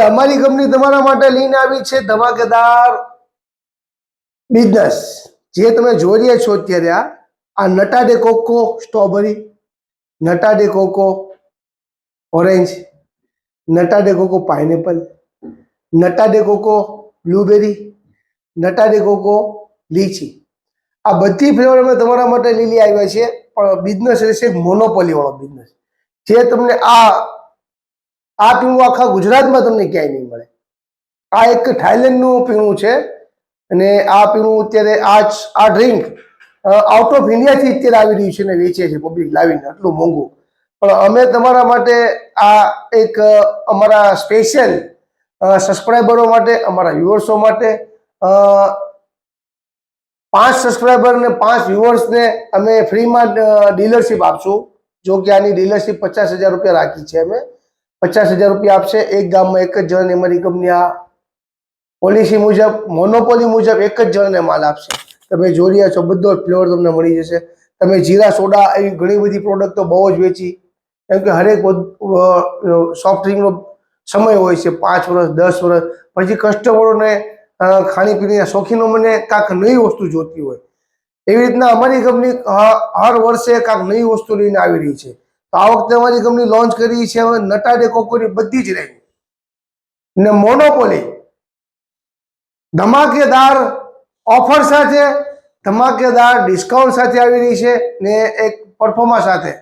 અમારી કંપની તમારા માટે લઈને આવી છે ધમાકેદાર બિઝનેસ જે તમે જોઈ રહ્યા છો અત્યારે આ nata de coco strawberry, nata de coco orange, nata de coco pineapple, nata de coco blueberry, nata de coco lychee, આ બધી ફ્લેવર અમે તમારા માટે લીલી આવ્યા છે. પણ બિઝનેસ રહેશે મોનોપોલી વાળો બિઝનેસ, જે તમને આ પીણું આખા ગુજરાતમાં તમને ક્યાંય નહીં મળે. આ એક થાઈલેન્ડનું પીણું છે અને આ પીણું અત્યારે આ ડ્રિંક આઉટ ઓફ ઇન્ડિયાથી અત્યારે આવી રહ્યું છે ને વેચે છે પબ્લિક લાવીને, આટલું મોંઘું. પણ અમે તમારા માટે આ એક અમારા સ્પેશિયલ સબસ્ક્રાઈબરો માટે, અમારા વ્યુઅર્સો માટે 5 સબસ્ક્રાઈબર ને 5 વ્યુઅર્સને અમે ફ્રીમાં ડીલરશીપ આપશું. જો કે આની ડીલરશીપ 50,000 રૂપિયા રાખી છે. અમે 50,000 રૂપિયા આપશે. એક ગામમાં એક જ જણ અમારી કંપની આ પોલિસી મુજબ, મોનોપોલી મુજબ એક જ જણને માલ આપશે. તમે જોઈ રહ્યા છો બધો ફ્લેવર તમને મળી જશે. તમે જીરા સોડા એવી ઘણી બધી પ્રોડક્ટો બહુ જ વેચી, કેમ કે હરેક સોફ્ટ ડ્રિંકનો સમય હોય છે 5 વર્ષ 10 વર્ષ પછી કસ્ટમરોને ખાણીપીણીના શોખીનો મને કાંઈક નવી વસ્તુ જોતી હોય. એવી રીતના અમારી કંપની હર વર્ષે કાંઈક નવી વસ્તુ લઈને આવી રહી છે. તો આ વખતે અમારી કંપની લોન્ચ કરી છે હવે નટા ડે કોકોની બધી જ રેન્જ ને મોનોપોલી ધમાકેદાર ઓફર સાથે, ધમાકેદાર ડિસ્કાઉન્ટ સાથે આવી રહી છે ને એક પરફોર્મન્સ સાથે.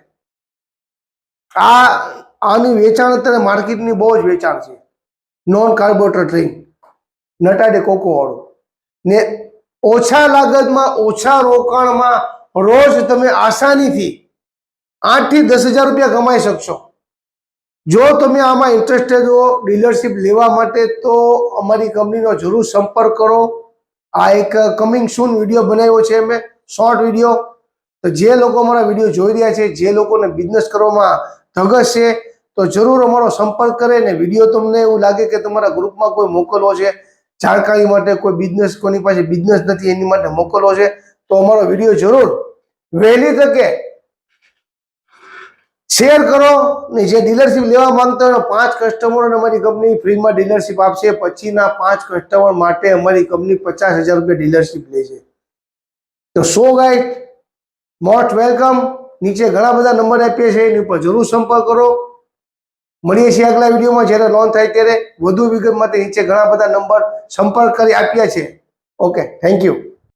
આની વેચાણ અત્યારે માર્કેટની બહુ જ વેચાણ છે. નોન કાર્બોરેટેડ ડ્રિંક નટા ડે કોકો વાળું ને ઓછા લાગતમાં, ઓછા રોકાણમાં રોજ તમે આસાનીથી 8 થી 10,000 રૂપિયા કમાઈ શકશો. જો તમે આમાં ઇન્ટરેસ્ટેડ હો ડીલરશીપ લેવા માટે તો અમારી કંપનીનો જરૂર સંપર્ક કરો. આ એક કમિંગ સૂન વિડીયો બનાવ્યો છે અમે, શોર્ટ વિડીયો. તો જે લોકો અમારા વિડીયો જોઈ રહ્યા છે, જે લોકોને બિઝનેસ કરવામાં ધગશ છે, તો જરૂર અમારો સંપર્ક કરે. ને વિડીયો તમને એવું લાગે કે તમારા ગ્રુપમાં કોઈ મોકલવો છે, જાણકારી માટે કોઈ બિઝનેસ, કોની પાસે બિઝનેસ નથી એની માટે મોકલવો છે, તો અમારો વિડીયો જરૂર વહેલી તકે શેર કરો. ને જે ડીલરશીપ લેવા માંગતા હોય 5 કસ્ટમરોને અમારી કંપની ફ્રીમાં ડીલરશીપ આપશે. પછીના 5 કસ્ટમર માટે અમારી કંપની 50,000 રૂપિયા ડીલરશીપ લે છે. તો સો ગાઈડ મોસ્ટ વેલકમ. નીચે ઘણા બધા નંબર આપ્યા છે, એની ઉપર જરૂર સંપર્ક કરો. મળીએ છીએ આગલા વિડીયોમાં જ્યારે લોન્ચ થાય ત્યારે. વધુ વિગત માટે નીચે ઘણા બધા નંબર સંપર્ક કરી આપ્યા છે. Okay, thank you.